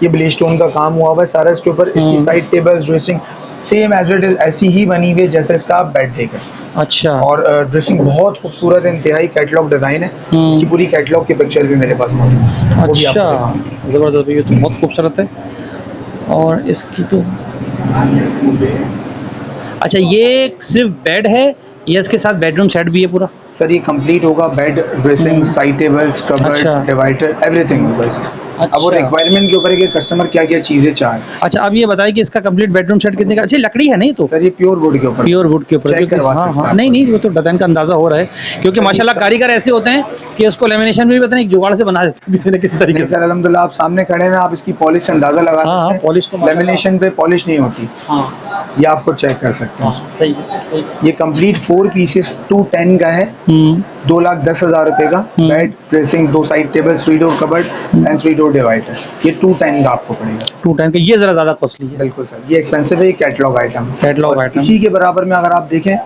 ये ब्लीच टोन का काम हुआ हुआ है सारा इसके ऊपर। इसकी side tables, dressing same as it is ऐसी ही बनी हुई है जैसे इसका आप बेड देखें। अच्छा, और ड्रेसिंग बहुत खूबसूरत है, इंतहाई कैटलॉग डिजाइन है। इसकी पूरी कैटलॉग की पिक्चर भी मेरे पास मौजूद है। अच्छा जबरदस्त, ये तो बहुत खूबसूरत है। और इसकी तो अच्छा, ये सिर्फ बेड है या इसके साथ बेडरूम सेट भी है पूरा? सर ये कंप्लीट होगा, bed, dressing, side tables, cupboard, divider, everything होगा इसमें। अब वो रिक्वायरमेंट के ऊपर है कि कस्टमर क्या क्या चीजें चाहे। अच्छा, अब ये बताइए कि इसका कंप्लीट बेडरूम सेट कितने का? अच्छी लकड़ी है नहीं तो? सर ये प्योर वुड के ऊपर, प्योर वुड के ऊपर। हाँ, नहीं वो तो डिजाइन का अंदाजा हो रहा है, क्योंकि माशाल्लाह कारीगर ऐसे होते हैं कि उसको लेमिनेशन भी पता नहीं जुगाड़ से बना देते किसी न किसी तरीके से। सर अल्हम्दुलिल्लाह आप सामने खड़े हैं, आप इसकी पॉलिश से अंदाजा लगा सकते हैं। पॉलिश तो लेमिनेशन पे पॉलिश नहीं होती। ये आप खुद चेक कर सकते हैं। सही है। ये कंप्लीट 4 पीसेस 210 का है, 2,10,000 रुपए का। Bed, dressing, 2 side tables, 3 door cupboard and 3 door divider. ये 210 का आपको पड़ेगा। 210 का, ये जरा ज्यादा कॉस्टली है। बिल्कुल सर, ये एक्सपेंसिव है, ये कैटलॉग आइटम। इसी के बराबर में अगर आप देखें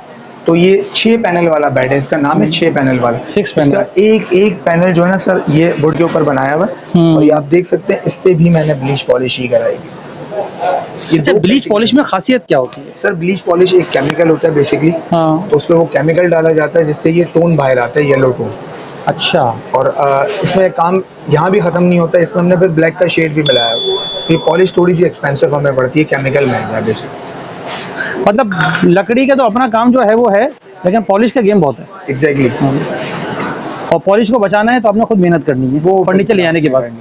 तो ये 6 पैनल वाला बेड है। इसका नाम है 6 पैनल वाला। 6 पैनल। एक पैनल जो है ना सर, ये वुड के ऊपर बनाया हुआ है। और ये आप देख सकते हैं, इस पे भी मैंने ब्लीच पॉलिश ही कराई। अच्छा, ब्लीच पॉलिश में खासियत क्या होती है? सर ब्लीच पॉलिश एक केमिकल होता है बेसिकली। तो उसपे वो केमिकल डाला जाता है जिससे ये टोन बाहर आता है, येलो टोन। अच्छा, और इसमें काम यहाँ भी खत्म नहीं होता, इसमें हमने फिर ब्लैक का शेड भी मिलाया। ये पॉलिश थोड़ी सी एक्सपेंसिव हमें पड़ती है, केमिकल महंगा है बेसिक। मतलब लकड़ी का तो अपना काम जो है वो है, लेकिन पॉलिश का गेम बहुत है। एग्जैक्टली। और पॉलिश को बचाना है तो आपने खुद मेहनत करनी है, वो फर्नीचर ले आने के बाद।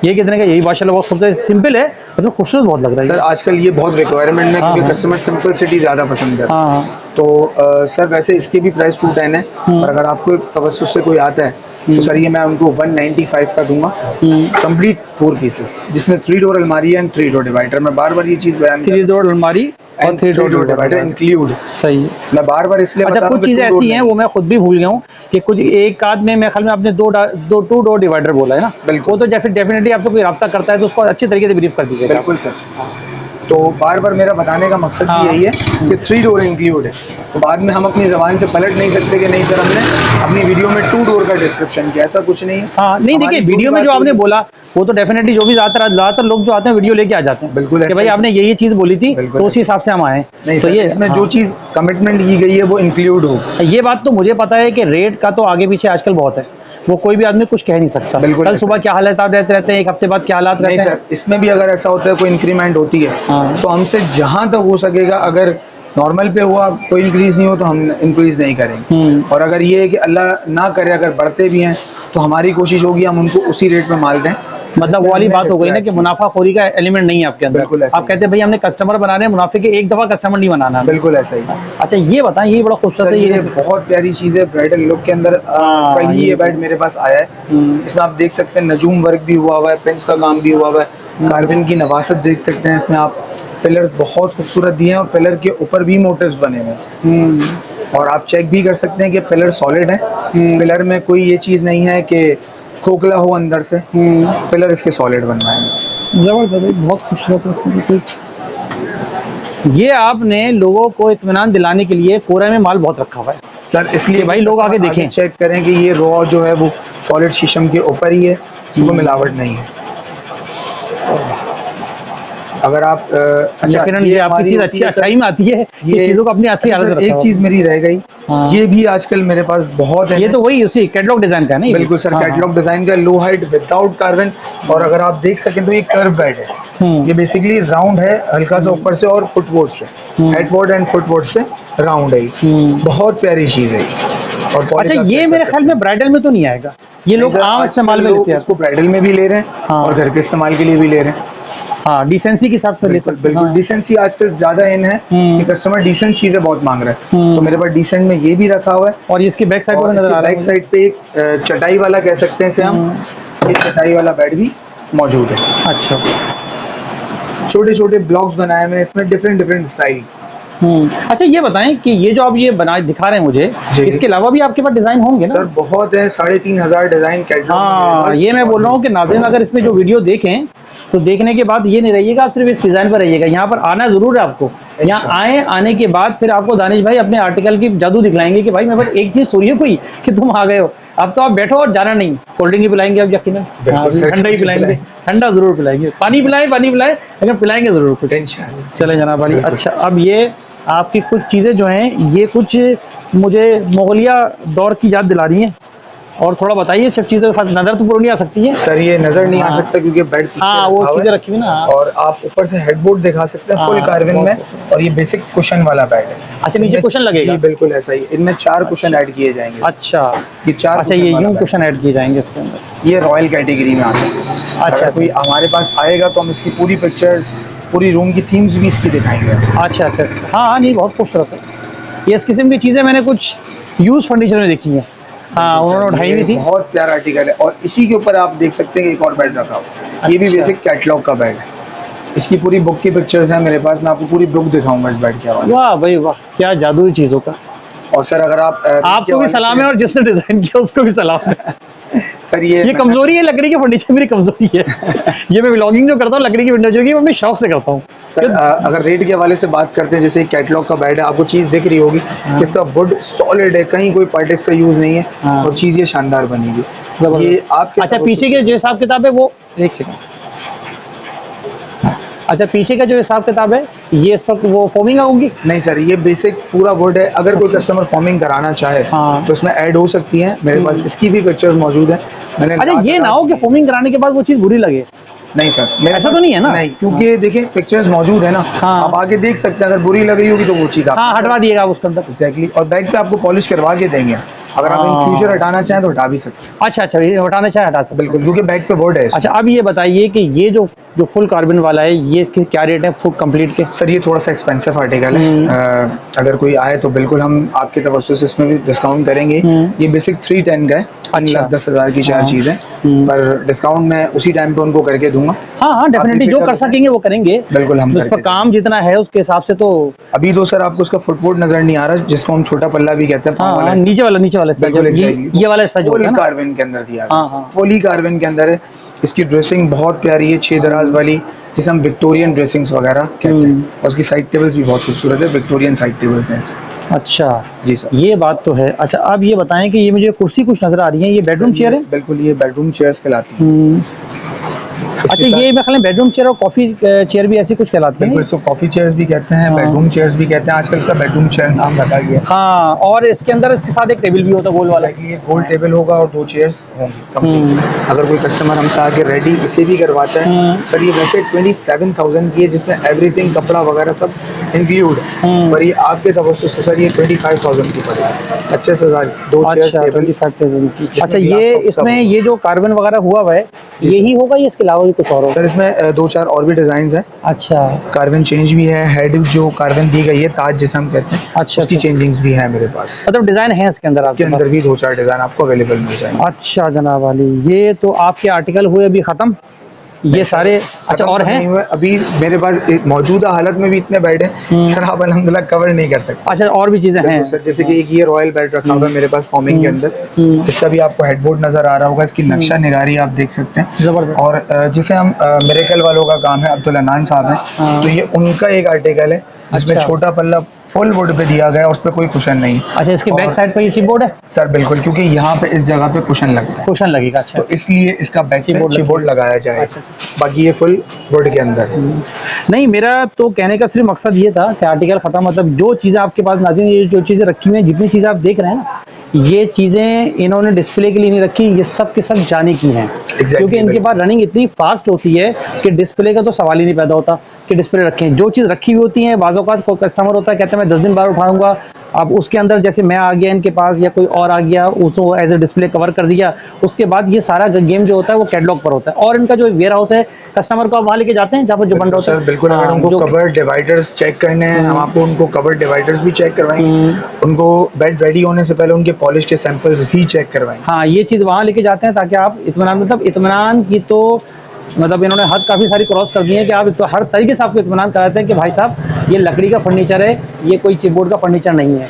ये कितने का? यही माशाल्लाह बहुत खूबसूरत, सिंपल है मतलब खूबसूरत बहुत लग रहा है सर। आजकल ये बहुत रिक्वायरमेंट है क्योंकि कस्टमर सिंपलिसिटी ज़्यादा पसंद करते हैं। तो सर वैसे इसके भी प्राइस 210 है, और अगर आपको तवस्सुस से कोई आता है तो सर ये मैं उनको 195 का दूंगा। कंप्लीट 4 पीसेस जिसमें 3 डोर अलमारी एंड 3 डोर डिवाइडर। मैं बार बार ये चीज़ बयान 3 डोर अलमारी और 3 डोर डिवाइडर इंक्लूड। सही है, मैं बार बार इसलिए अच्छा कुछ चीज़ें ऐसी हैं वो मैं खुद भी भूल गया हूँ कि कुछ एक आध में मेरे ख्याल में आपने 2 डोर डिवाइडर बोला है ना? बिल्कुल। वो तो डेफिनेटली आपसे कोई रब्ता करता है तो उसको अच्छी तरीके से ब्रीफ कर दीजिएगा। बिल्कुल सर। तो बार बार मेरा बताने का मकसद भी यही है कि 3 डोर इंक्लूड है। तो बाद में हम अपनी ज़बान से पलट नहीं सकते कि नहीं सर हमने अपनी वीडियो में 2 डोर का डिस्क्रिप्शन किया, ऐसा कुछ नहीं है। हाँ नहीं, देखिए वीडियो में जो आपने बोला वो तो डेफिनेटली जो भी ज़्यादातर लोग जो आते हैं वीडियो लेके आ जाते हैं। बिल्कुल कि भाई आपने यही चीज़ बोली थी तो उसी हिसाब से हम आए। नहीं तो ये इसमें जो चीज़ कमिटमेंट की गई है वो इंक्लूड हो। ये बात तो मुझे पता है कि रेट का तो आगे पीछे आजकल बहुत है, वो कोई भी आदमी कुछ कह नहीं सकता। बिल्कुल। कल सुबह क्या हालात रहते हैं, एक हफ्ते बाद क्या हालात रहते हैं। सर इसमें भी अगर ऐसा होता है कोई इंक्रीमेंट होती है तो हमसे जहां तक हो सकेगा, अगर नॉर्मल पे हुआ कोई इंक्रीज नहीं हो तो हम इंक्रीज नहीं करेंगे। और अगर ये है कि अल्लाह ना करे अगर बढ़ते भी हैं तो हमारी कोशिश होगी हम उनको उसी रेट में माल दें। मतलब वो वाली बात हो गई ना कि मुनाफाखोरी का एलिमेंट नहीं है आपके अंदर। बिल्कुल आप कहते हैं भाई हमने कस्टमर बनाने हैं, मुनाफे के एक दफा कस्टमर नहीं बनाना। बिल्कुल ऐसा ही। अच्छा ये बताएं, ये बड़ा खूबसूरत है, ये बहुत प्यारी चीज़ है ब्राइडल लुक के अंदर। कल ही ये बेड मेरे पास आया है। इसमें आप देख सकते हैं नजूम वर्क भी हुआ हुआ है, पेंस का काम भी हुआ हुआ है, कार्बन की नवासत देख सकते हैं इसमें आप। पिलर्स बहुत खूबसूरत दिए हैं और पिलर के ऊपर भी मोटिव्स बने हुए हैं। और आप चेक भी कर सकते हैं कि पिलर सॉलिड है। पिलर में कोई ये चीज़ नहीं है कि खोखला हो अंदर से। पिलर इसके सॉलिड बनवाए हैं। जबरदस्त, बहुत खूबसूरत है। ये आपने लोगों को इत्मीनान दिलाने के लिए कोरे में माल बहुत रखा हुआ है सर, इसलिए भाई लोग आगे देखें, चेक करें कि ये रॉ जो है वो सॉलिड शीशम के ऊपर ही है, वो मिलावट नहीं है। अगर आप अच्छा किरण, ये आपकी चीज अच्छी अच्छाई में आती है, ये चीजों को अपनी असली हालत में एक चीज मेरी रह गई, ये भी आजकल मेरे पास बहुत है। ये तो वही उसी कैटलॉग डिजाइन का है ना? बिल्कुल सर, कैटलॉग डिजाइन का, लो हाइट विदाउट कार्बन। और अगर आप देख सकें तो ये कर्व बेड है, ये बेसिकली राउंड है, हल्का सा ऊपर से और फुटबोर्ड से, हेडबोर्ड एंड फुटबोर्ड से राउंड है। बहुत प्यारी चीज है। और अच्छा, ये मेरे ख्याल में ब्राइडल में तो नहीं आएगा, ये लोग आम इस्तेमाल में लेते हैं, इसको ब्राइडल में भी ले रहे हैं और घर के इस्तेमाल के लिए भी ले रहे हैं। हाँ, डिसेंसी के हिसाब से ले सकते हैं। बिल्कुल, डिसेंसी आजकल ज्यादा इन है कि कस्टमर डिसेंट चीजें बहुत मांग रहे हैं, तो मेरे पास डिसेंट में ये भी रखा हुआ है। और इसकी बैक साइड पर नजर आ रहा है, बैक साइड पे एक चटाई वाला कह सकते हैं इसे हम, एक चटाई वाला बेड भी मौजूद है। अच्छा, छोटे छोटे ब्लॉक्स बनाए हुए हैं इसमें, डिफरेंट स्टाइल। अच्छा, ये बताएं कि ये जो आप ये बना दिखा रहे हैं मुझे, इसके अलावा भी आपके पास डिजाइन होंगे ना? सर बहुत है, 3500 डिजाइन कैटलॉग। हाँ, ये मैं बोल रहा हूँ कि नाज़रीन अगर इसमें जो वीडियो देखें तो देखने के बाद ये नहीं रहिएगा आप सिर्फ इस डिजाइन पर रहिएगा, यहाँ पर आना जरूर है आपको। यहाँ आए, आने के बाद फिर आपको दानिश भाई अपने आर्टिकल की जादू दिखलाएंगे कि भाई मेरे पास एक चीज थोड़ी है कोई कि तुम आ गए हो, अब तो आप बैठो और जाना नहीं। कोल्ड ड्रिंक ही पिलाएंगे अब यकीनन, ठंडा ही पिलाएंगे, ठंडा जरूर पिलाएंगे, पानी पिलाएं लेकिन पिलाएंगे जरूर कुछ। चले जनाब वाली। अच्छा, अब ये आपकी कुछ चीज़ें जो हैं ये कुछ मुझे मुगलिया दौर की याद दिला रही हैं, और थोड़ा बताइए सब चीज़ें, नज़र तो पूरी नहीं आ सकती है सर, ये नज़र नहीं आ सकता क्योंकि बेड वो चीज़ें रखी हुई ना। और आप ऊपर से हेडबोर्ड दिखा सकते हैं फुल कार्बन में, और ये बेसिक कुशन वाला बेड है। अच्छा, नीचे कुशन लगेगा? जी बिल्कुल ऐसा ही, इनमें 4 कुशन ऐड किए जाएंगे। अच्छा, ये 4। अच्छा, ये यूं कुशन ऐड किए जाएंगे इसके अंदर, ये रॉयल कैटेगरी में आता है। अच्छा, कोई हमारे पास आएगा तो हम इसकी पूरी पिक्चर्स, पूरी रूम की थीम्स भी इसकी दिखाएंगे। अच्छा, हाँ, नहीं बहुत खूबसूरत है ये। इस किस्म की चीज़ें मैंने कुछ यूज फर्नीचर में देखी हैं। हाँ, उन्होंने उठाई हुई थी। बहुत प्यारा आर्टिकल है। और इसी के ऊपर आप देख सकते हैं एक और बेड रखा हुआ है, ये भी बेसिक कैटलॉग का बेड है। इसकी पूरी बुक की पिक्चर्स हैं मेरे पास, मैं आपको पूरी बुक दिखाऊंगा इस बेड के हवाले। वाह भाई वाह, क्या जादू है चीज़ों का। और सर अगर आपको भी सलाम है और जिसने डिजाइन किया उसको भी सलाम है। सर ये कमजोरी है, लकड़ी के फर्नीचर मेरी कमजोरी है। ये मैं व्लॉगिंग जो करता हूँ लकड़ी की फर्नीचर की, वो मैं शौक से करता हूँ। सर अगर रेट के हवाले से बात करते हैं, जैसे कैटलॉग का बेड है, आपको चीज़ दिख रही होगी कितना वुड सॉलिड है, कहीं कोई पार्टेक्स का यूज़ नहीं है, और चीज़ ये शानदार बनेगी। ये आपके अच्छा, पीछे के जो हिसाब किताब है वो, एक सेकंड, अच्छा पीछे का जो हिसाब किताब है ये इस वक्त वो फॉर्मिंग होगी? नहीं सर, ये बेसिक पूरा वुड है। अगर कोई कस्टमर फॉर्मिंग कराना चाहे तो इसमें ऐड हो सकती है, मेरे पास इसकी भी पिक्चर्स मौजूद है। मैंने अच्छा, ये ना हो कि फॉर्मिंग कराने के बाद वो चीज़ बुरी लगे। नहीं सर, ऐसा तो नहीं है ना? नहीं, क्योंकि देखिए पिक्चर्स मौजूद है ना, आप आगे देख सकते हैं। अगर बुरी लग रही होगी तो वो चीज़ आप हटवा दिएगा उसके अंदर। एग्जैक्टली। और बैग पे आपको पॉलिश करवा के देंगे, अगर आप इन फ्यूचर हटाना चाहें तो हटा भी सकते हैं। अच्छा, ये हटाना चाहे हटा सकते, बिल्कुल, क्योंकि बैग पे वुड है। अच्छा, अब ये बताइए कि ये जो फुल कार्बन वाला है ये क्या रेट है फुल कंप्लीट के? सर ये थोड़ा सा एक्सपेंसिव आर्टिकल है, अगर कोई आए तो बिल्कुल हम आपकी तरफ से इसमें भी डिस्काउंट करेंगे। ये बेसिक 310 का है, 1,10,000 की 4 चीज़ें, पर डिस्काउंट मैं उसी टाइम पे उनको करके दूंगा। हाँ, डेफिनेटली जो कर सकेंगे वो करेंगे। बिल्कुल, हम उस पर काम जितना है उसके हिसाब से। तो अभी तो सर आपको उसका फुटबोर्ड नजर नहीं आ रहा, जिसको हम छोटा पल्ला भी कहते हैं। नीचे वाला ये वाला हिस्सा जो है ना, कार्बन के अंदर दिया है, फुली कार्बन के अंदर है। इसकी ड्रेसिंग बहुत प्यारी है, 6 दराज वाली, जिसे हम विक्टोरियन ड्रेसिंग्स वगैरह कहते हैं। और उसकी साइड टेबल्स भी बहुत खूबसूरत है, विक्टोरियन साइड टेबल्स हैं। अच्छा जी सर, ये बात तो है। अच्छा, अब ये बताएं कि ये मुझे कुर्सी कुछ नजर आ रही है, ये बेडरूम चेयर है? बिल्कुल, ये बेडरूम चेयर्स कहलाती हैं। अच्छा, ये मैं ख्याल बेडरूम चेयर और कॉफी चेयर भी ऐसी कुछ कहलाती है? इसको कॉफी चेयर्स भी कहते हैं, बेडरूम चेयर्स भी कहते हैं। आजकल इसका बेडरूम चेयर नाम रखा गया है। हाँ, और इसके अंदर इसके साथ एक टेबल भी होता है गोल वाला। ये गोल टेबल होगा और 2 चेयर्स होंगी। अगर कोई कस्टमर हमसे आके रेडी इसे भी करवाता है, सर ये वैसे 27,000 की है, जिसमें एवरीथिंग कपड़ा वगैरह सब इंक्लूड है, पर ये आपके तवज्जो से सर ये 25,000 की पड़ेगी। 25,000 2 चेयर्स टेबल। 25,000 की। अच्छा, ये इसमें ये जो कार्बन वगैरह हुआ है यही होगा या इसके अलावा भी कुछ और होगा? सर इसमें 2-4 और भी डिजाइन है। अच्छा, कार्बन चेंज भी है, हेड जो कार्बन दी गई है ताज जिसे हम कहते हैं, अच्छा, उसकी चेंजिंग्स भी है मेरे पास। मतलब डिजाइन है इसके अंदर? इसके अंदर भी 2-4 डिजाइन आपको अवेलेबल मिल जाएंगे। अच्छा जनाब वाली, ये तो आपके आर्टिकल हुए अभी खत्म ये सारे? अच्छा, और हैं अभी मेरे पास मौजूदा हालत में भी इतने बेड हैं सर, आप अल्हम्दुलिल्लाह कवर नहीं कर सकते। अच्छा, और भी चीजें हैं सर, जैसे कि एक ये रॉयल बेड रखा हुआ है मेरे पास फॉर्मिंग के अंदर, इसका भी आपको हेडबोर्ड नजर आ रहा होगा, इसकी नक्शा निगारी आप देख सकते हैं, जबरदस्त। और जिसे हम मिरेकल वालों का काम है, अब्दुल अनान साहब हैं, तो ये उनका एक आर्टिकल है जिसमें छोटा पल्ला फुल वुड पे दिया गया, उस पे कोई कुशन नहीं। अच्छा, इसके बैक साइड पर ये चिपबोर्ड है सर? बिल्कुल, क्योंकि यहाँ पे इस जगह पे कुशन लगता है, कुशन लगेगा। अच्छा, तो इसलिए इसका बैक पे चिपबोर्ड लगाया जाए। अच्छा। बाकी ये फुल वुड के अंदर है। नहीं, मेरा तो कहने का सिर्फ मकसद ये था कि आर्टिकल खत्म, मतलब जो चीज़ें आपके पास नाज़रीन, ये जो चीज़ें रखी हुई हैं, जितनी चीज़ें आप देख रहे हैं ना, ये चीज़ें इन्होंने डिस्प्ले के लिए नहीं रखी, ये सब के सब जाने की हैं। क्योंकि इनके पास रनिंग इतनी फास्ट होती है कि डिस्प्ले का तो सवाल ही नहीं पैदा होता कि डिस्प्ले रखें। जो चीज़ रखी हुई होती है, बाज़ औक़ात कोई कस्टमर होता है कहते हैं मैं 10 दिन बाद उठाऊंगा, अब उसके अंदर जैसे मैं आ गया इनके पास या कोई और आ गया, उसको एज ए डिस्प्ले कवर कर दिया, उसके बाद ये सारा गेम जो होता है वो कैटलॉग पर होता है। और इनका जो वेयर हाउस है, कस्टमर को आप वहाँ लेके जाते हैं जहाँ पर जो बन रहा होता है। बिल्कुल, अगर उनको कवर डिवाइडर्स चेक करने हैं, हम आपको उनको कवर डिवाइडर्स भी चेक करवाएंगे, उनको बेड रेडी होने से पहले उनके पॉलिश के सैंपल्स भी चेक करवाएंगे। हाँ, ये चीज़ वहाँ लेके जाते हैं ताकि आप इत्मीनान, मतलब इत्मीनान की तो मतलब इन्होंने हद काफ़ी सारी क्रॉस कर दी है कि आप तो हर तरीके से आपको इत्मीनान कराते हैं कि भाई साहब ये लकड़ी का फर्नीचर है, ये कोई चिपबोर्ड का फर्नीचर नहीं है।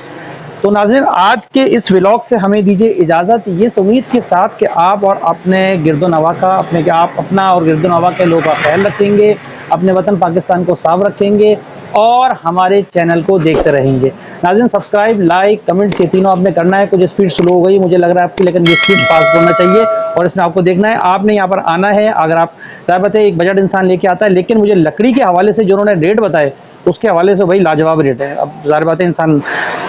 तो नाज़रीन, आज के इस व्लॉग से हमें दीजिए इजाज़त, ये उम्मीद के साथ कि आप और अपने गिरदोनवा का आप अपना और गिरदोनवा के लोगों का ख्याल रखेंगे, अपने वतन पाकिस्तान को साफ रखेंगे और हमारे चैनल को देखते रहेंगे। नाज़रीन, सब्सक्राइब, लाइक, कमेंट्स, ये तीनों आपने करना है। कुछ स्पीड स्लो हो गई मुझे लग रहा है आपकी, लेकिन ये स्पीड फास्ट होना चाहिए और इसमें आपको देखना है, आपने यहाँ पर आना है। अगर आप ज़ाहिर है एक बजट इंसान लेके आता है, लेकिन मुझे लकड़ी के हवाले से जो उन्होंने रेट बताए उसके हवाले से भाई लाजवाब रेट है। अब ज़ाहिर बात है इंसान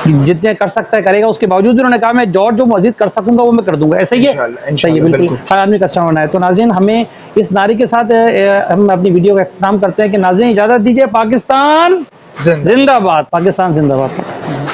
जितने कर सकता है करेगा, उसके बावजूद उन्होंने कहा मैं जो मज़ीद कर सकूंगा वो मैं कर दूंगा। ऐसा ही है, सही है, बिल्कुल हर आदमी कस्टमर बनाए। तो नाज़रीन, हमें इस नारे के साथ हम अपनी वीडियो का इख्तिताम करते हैं कि नाज़रीन इजाज़त दीजिए, पाकिस्तान जिंदाबाद, पाकिस्तान जिंदाबाद।